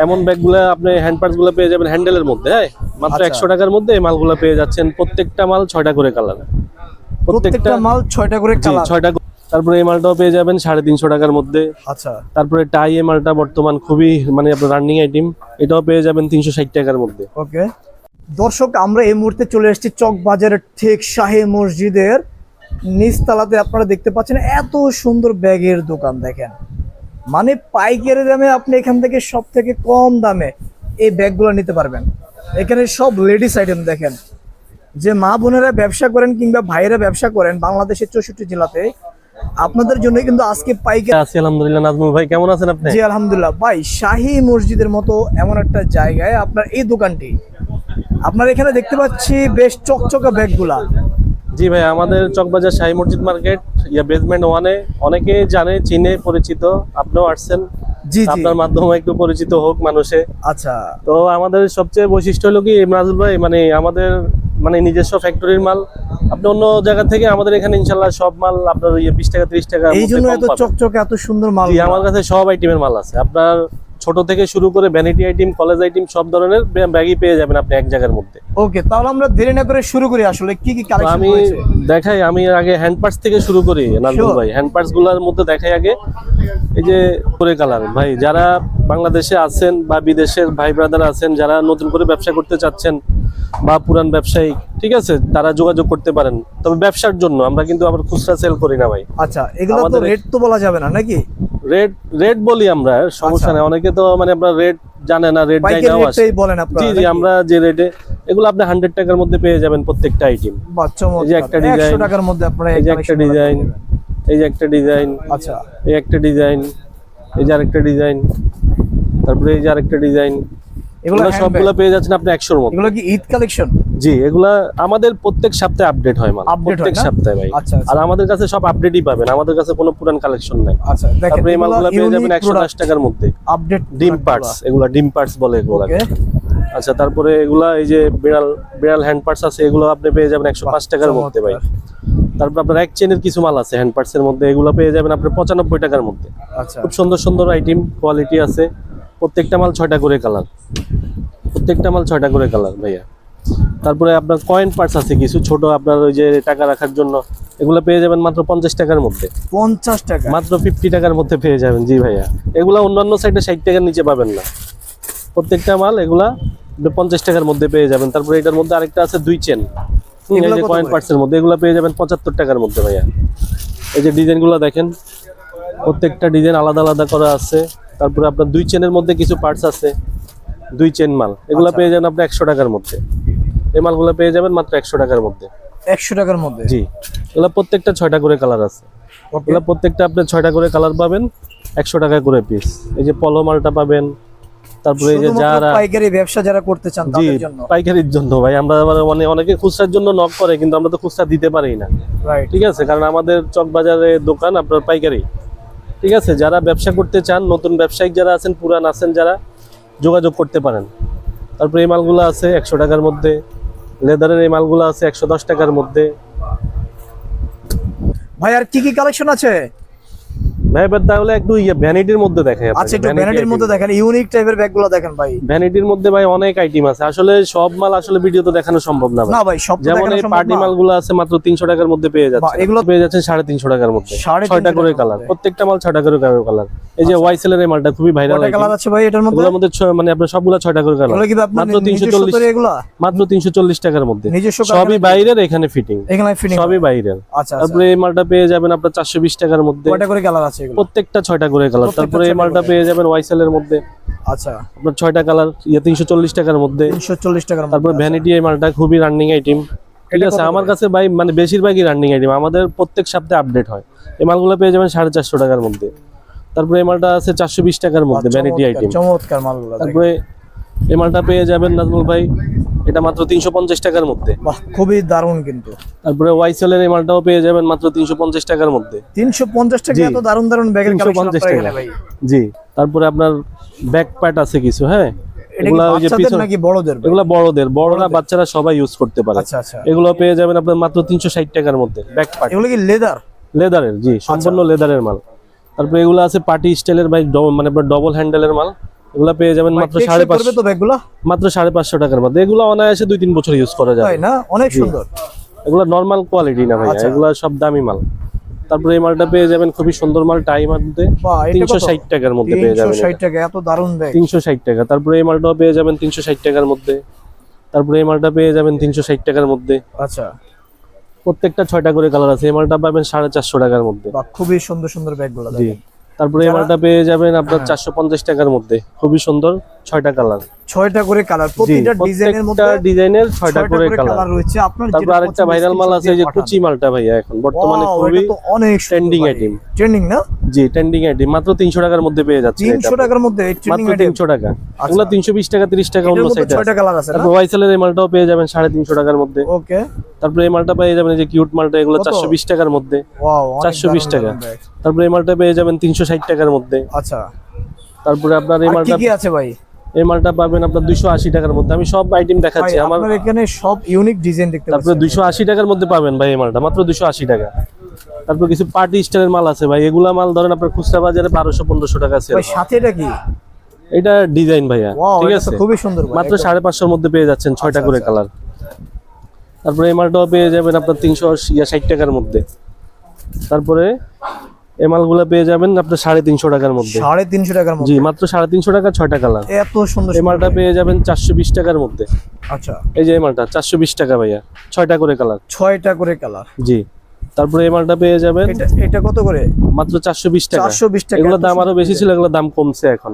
এমন ব্যাগগুলো আপনি হ্যান্ড পার্টস গুলো পেয়ে যাবেন হ্যান্ডেলের মধ্যে, হ্যাঁ মাত্র 100 টাকার মধ্যে এই মালগুলো পেয়ে যাচ্ছেন। প্রত্যেকটা মাল 6টা করে কালার, প্রত্যেকটা মাল 6টা করে কালার। 6টা। তারপরে এই মালটাও পেয়ে যাবেন 350 টাকার মধ্যে। আচ্ছা, তারপরে টাই এই মালটা বর্তমান খুবই মানে আপনার রানিং আইটেম, এটাও পেয়ে যাবেন 360 টাকার মধ্যে। ওকে দর্শক, আমরা এই মুহূর্তে চলে এসেছি চক বাজারের ঠিক শাহী মসজিদের নিচতলাতে। আপনারা দেখতে পাচ্ছেন এত সুন্দর ব্যাগের দোকান, দেখেন মানে পাইকারি দামে আপনি এখান থেকে সব থেকে কম দামে এই ব্যাগগুলো নিতে পারবেন। এখানে সব লেডিস আইটেম দেখেন, যে মা বোনেরা ব্যবসা করেন কিংবা ভাইয়েরা ব্যবসা করেন বাংলাদেশের 64 জেলাতে, আপনাদের জন্য কিন্তু আজকে পাইকারি। আছি আলহামদুলিল্লাহ। নাজমুল ভাই কেমন আছেন আপনি? জি আলহামদুলিল্লাহ ভাই, শাহী মসজিদের মতো এমন একটা জায়গায় আপনার এই দোকানটি, আপনার এখানে দেখতে পাচ্ছি বেশ চকচকা ব্যাগগুলা। জি ভাই, আমাদের চকবাজার শাহী মসজিদ মার্কেট বেসমেন্ট 1-এ অনেকে জানে চিনে পরিচিত, আপনিও আসছেন, জি জি, আপনার মাধ্যমে একটু পরিচিত হোক মানুষে। আচ্ছা তো আমাদের সবচেয়ে বৈশিষ্ট্য হলো কি নাজমুল ভাই, মানে আমাদের মানে নিজস্ব ফ্যাক্টরির মাল। আপনি অন্য জায়গা থেকে আমাদের এখানে ইনশাল্লাহ সব মাল আপনার 20 টাকা 30 টাকা এই জন্য এত চকচকে এত সুন্দর মাল। জি, আমার কাছে সব আইটেমের মাল আছে। আপনার ছোট থেকে শুরু করে ভ্যানিটি আইটেম, কলেজ আইটেম, সব ধরনের ব্যাগই পেয়ে যাবেন আপনি এক জায়গার মধ্যে। ওকে, তাহলে আমরা দেরি না করে শুরু করি। আসলে কি কি কালেকশন আমি রয়েছে দেখাই, আমি আগে হ্যান্ড পার্টস থেকে শুরু করি নাজমুল ভাই। হ্যান্ড পার্টস গুলোর মধ্যে দেখাই আগে এই যে করে কালার। ভাই যারা বাংলাদেশে আছেন বা বিদেশের ভাই ব্রাদার আছেন, যারা নতুন করে ব্যবসা করতে চাচ্ছেন বা পুরান ব্যবসায়ী, ঠিক আছে, তারা যোগাযোগ করতে পারেন। তবে ব্যবসার জন্য আমরা কিন্তু আবার খুচরা সেল করি না ভাই। আচ্ছা, এগুলো তো রেট তো বলা যাবে না নাকি? রেট বলি আমরা, সমস্যা নেই। অনেকে তো মানে আপনার রেট জানে না, রেট দেয় নাও আসে। বলেন আপনারা? জি জি, আমরা যে রেটে এগুলো আপনি 100 টাকার মধ্যে পেয়ে যাবেন প্রত্যেকটা আইটেম। এই যে একটা ডিজাইন 100 টাকার মধ্যে আপনারা এই যে একটা ডিজাইন, এই যে একটা ডিজাইন, আচ্ছা এই একটা ডিজাইন, এই যে আরেকটা ডিজাইন, তারপরে এই যে আরেকটা ডিজাইন, এগুলো সবগুলো পেয়ে যাচ্ছেন আপনি 100 এর মধ্যে। এগুলো কি ঈদ কালেকশন? জি, এগুলা আমাদের প্রত্যেক সপ্তাহে আপডেট হয় মাল, প্রত্যেক সপ্তাহে ভাই। আচ্ছা, আর আমাদের কাছে সব আপডেটই পাবেন, আমাদের কাছে কোনো পুরান কালেকশন নাই। আচ্ছা দেখেন, তারপরে এই মালগুলো পেয়ে যাবেন 110 টাকার মধ্যে। আপডেট ডিম পার্টস, এগুলা ডিম পার্টস বলে এগুলা। আচ্ছা, তারপরে এগুলা এই যে বিড়াল হ্যান্ড পার্টস আছে, এগুলো আপনি পেয়ে যাবেন 105 টাকার মধ্যে ভাই। তারপর আপনার এক চেনের কিছু মাল আছে হ্যান্ড পার্টস এর মধ্যে, এগুলো পেয়ে যাবেন আপনার 95 টাকার মধ্যে। আচ্ছা, খুব সুন্দর সুন্দর আইটেম, কোয়ালিটি আছে। প্রত্যেকটা মাল 6টা করে কালার, প্রত্যেকটা মাল 6টা করে কালার ভাইয়া। তারপরে আপনার কয়েন পার্টস আছে কিছু ছোট, আপনার ওই যে টাকা রাখার জন্য, এগুলো পেয়ে যাবেন মাত্র 50 টাকার মধ্যে। 50 টাকা মাত্র 50 টাকার মধ্যে পেয়ে যাবেন। জি ভাইয়া, এগুলা অন্যান্য সাইডে 60 টাকার নিচে পাবেন না। প্রত্যেকটা মাল এগুলা 50 টাকার মধ্যে পেয়ে যাবেন। তারপরে এটার মধ্যে আরেকটা আছে 2 চেন, এই যে কয়েন পার্টস এর মধ্যে, এগুলো পেয়ে যাবেন 75 টাকার মধ্যে ভাইয়া। এই যে ডিজাইনগুলো দেখেন, প্রত্যেকটা ডিজাইন আলাদা আলাদা করা আছে। তারপরে আপনার 2 চেনের মধ্যে কিছু পার্টস আছে, 2 চেন মাল, এগুলো পেয়ে যাবেন আপনি 100 টাকার মধ্যে। এই মালগুলো পেয়ে যাবেন মাত্র 100 টাকার মধ্যে। 100 টাকার মধ্যে? জি, এগুলো প্রত্যেকটা 6টা করে কালার আছে। এগুলো প্রত্যেকটা আপনি 6টা করে কালার পাবেন, 100 টাকা করে পিস। এই যে পলো মালটা পাবেন। তারপরে এই যে যারা পাইকারি ব্যবসা যারা করতে চান তাদের জন্য, পাইকারির জন্য ভাই। আমরা অনেকে খুচরার জন্য নক করে, কিন্তু আমরা তো খুচরা দিতে পারি না, ঠিক আছে, কারণ আমাদের চক বাজারে দোকান আপনার পাইকারি, ঠিক আছে। যারা ব্যবসা করতে চান, নতুন ব্যবসায়িক যারা আছেন, পুরান আছেন যারা, যোগাযোগ করতে পারেন। তারপরে এই মালগুলো আছে 100 টাকার মধ্যে। লেদারের এই মালগুলো আছে 110 টাকার মধ্যে। ভাই আর কি কি কালেকশন আছে ভাই? তাহলে একটু ভ্যানিটির মধ্যে দেখাই। আচ্ছা, একটু ভ্যানিটির মধ্যে দেখেন, ইউনিক টাইপের ব্যাগগুলো দেখেন ভাই। ভ্যানিটির মধ্যে ভাই অনেক আইটেম আছে, আসলে সব মাল আসলে ভিডিওতে দেখানো সম্ভব না ভাই। সব যেমন এই পার্টি মালগুলো আছে মাত্র 300 টাকার মধ্যে পেয়ে যাচ্ছে। এগুলো পেয়ে যাচ্ছেন 350 টাকার মধ্যে, 6টা করে কালার, প্রত্যেকটা মাল 6টা করে কালার। এই যে ওয়াইসেল এর মালটা খুবই ভাইরাল কালার আছে ভাই এটার মধ্যে। এগুলোর মধ্যে মানে আপনার সবগুলা 6টা করে কালার, মাত্র 340, মাত্র 340 টাকার মধ্যে। সবই বাইরের, এখানে ফিটিং, সবই বাইরের। আচ্ছা, তারপরে এই মালটা পেয়ে যাবেন আপনার 420 টাকার মধ্যে। কয়টা করে কালার আছে এগুলো? প্রত্যেকটা 6টা করে কালার। তারপরে এই মালটা পেয়ে যাবেন ওয়াইসেল এর মধ্যে। আচ্ছা, আপনার 6টা কালার, 340 টাকার মধ্যে। 340 টাকার মধ্যে। তারপর ভ্যানিটি এই মালটা খুবই রানিং আইটেম, ঠিক আছে। আমার কাছে ভাই মানে বেশিরভাগই রানিং আইটেম, আমাদের প্রত্যেক সপ্তাহে আপডেট হয়। এই মালগুলো পেয়ে যাবেন 450 টাকার মধ্যে। তারপরে এই মালটা আছে 420 টাকার মধ্যে, ভ্যানিটি আইটেম, চমৎকার মালগুলো। তারপরে এই মালটা পেয়ে যাবেন নাজমুল ভাই, এটা মাত্র 350 টাকার মধ্যে। বাহ, খুবই দারুণ কিন্তু। তারপরে ওয়াইসেল এর এই মালটাও পেয়ে যাবেন মাত্র 350 টাকার মধ্যে। 350 টাকা? এত দারুণ দারুণ ব্যাগের কালেকশন আপনারা এখানে ভাই। জি, তারপরে আপনার ব্যাক পার্ট আছে কিছু, হ্যাঁ, এগুলা ওই যে পিছনে নাকি বড়দের? এগুলা বড়দের, বড়রা বাচ্চারা সবাই ইউজ করতে পারে। আচ্ছা আচ্ছা, এগুলো পেয়ে যাবেন আপনার মাত্র 360 টাকার মধ্যে ব্যাক পার্ট। এগুলো কি লেদার? লেদারের, জি, সম্পূর্ণ লেদারের মাল। তারপরে এগুলো আছে পার্টি স্টাইলের ভাই, মানে আপনার ডবল হ্যান্ডেলের মাল, এগুলা পেয়ে যাবেন মাত্র টেকসই করবে 550 তো ব্যাগগুলো, মাত্র 550 টাকার মধ্যে। এগুলো অনায়াসে 2-3 বছর ইউজ করা যাবে। তাই না? অনেক সুন্দর। এগুলো নরমাল কোয়ালিটি না ভাইয়া, আচ্ছা। এগুলো সব দামি মাল। তারপরে এই মালটা পেয়ে যাবেন খুবই সুন্দর মাল, টাই মধ্যে বাহ, এটা কত? 360 টাকার মধ্যে পেয়ে যাবেন। 360 টাকা, এত দারুণ ব্যাগ। 360 টাকা। তারপরে এই মালটাও পেয়ে যাবেন 360 টাকার মধ্যে। তারপরে এই মালটা পেয়ে যাবেন 360 টাকার মধ্যে। আচ্ছা, প্রত্যেকটা 6টা করে কালার আছে। এই মালটা পাবেন 450 টাকার মধ্যে। বাহ, খুবই সুন্দর সুন্দর ব্যাগগুলো জি। দেখেন। তারপরে এই মালটা পেয়ে যাবেন আপনার 450 টাকার মধ্যে, খুবই সুন্দর 6টা কালার। 6টা করে কালার, প্রতিটা ডিজাইনের মধ্যে ডিজাইনের 6টা করে কালার রয়েছে। আপনার তারপর আরেকটা ভাইরাল মাল আছে, এই যে কুচি মালটা ভাইয়া এখন বর্তমানে খুবই অনেক ট্রেন্ডিং আইটেম। ট্রেন্ডিং না? জি, ট্রেন্ডিং আইটেম। মাত্র 300 টাকার মধ্যে পেয়ে যাচ্ছে। 300 টাকার মধ্যে ট্রেন্ডিং মাত্র 300 টাকা। এগুলো 320 টাকা 30 টাকা অন্য সাইডে। 6টা কালার আছে না? তারপর ওয়াইসেলের এই মালটাও পেয়ে যাবেন 350 টাকার মধ্যে। ওকে। তারপরে এই মালটা পেয়ে যাবেন, এই যে কিউট মালটা, এগুলো 420 টাকার মধ্যে। ওয়াও, 420 টাকা। তারপরে এই মালটা পেয়ে যাবেন 360 টাকার মধ্যে। আচ্ছা, তারপরে আপনার এই আর কি মালটা কি আছে ভাই? এই মালটা পাবেন আপনার 280 টাকার মধ্যে। আমি সব আইটেম দেখাচ্ছি ভাই, আমার। আপনার এখানে সব ইউনিক ডিজাইন দেখতে তারপরে পাচ্ছেন। 280 টাকার মধ্যে পাবেন ভাই এই মালটা, মাত্র 280 টাকা। তারপর কিছু পার্টি স্টাইলের মাল আছে ভাই, এগুলা মাল ধরেন আপনার খুচরা বাজারে 1200-1500 টাকা আছে। ভাই, সাথে এটা কি? এটা ডিজাইন ভাইয়া, ওয়াও, ঠিক এটা আছে? তো খুবই সুন্দর ভাই। মাত্র 550 এর মধ্যে পেয়ে যাচ্ছেন 6টা করে কালার। তারপরে এই মালটাও পেয়ে যাবেন আপনার 360 টাকার মধ্যে। তারপরে এই মালগুলো পেয়ে যাবেন আপনার 350 টাকার মধ্যে। 350 টাকার জি, মধ্যে মাত্র 350 টাকা 6টা কালার। এত সুন্দর এই মালটা পেয়ে যাবেন 420 টাকার মধ্যে। আচ্ছা, এই যে এই মালটা 420 টাকা ভাইয়া, 6টা করে কালার। 6টা করে কালার। জি। তারপরে এই মালটা পেয়ে যাবেন এটা কত করে? মাত্র 420 টাকা। 420 টাকা। এগুলোর দাম আরো বেশি ছিল, এগুলোর দাম কমছে এখন।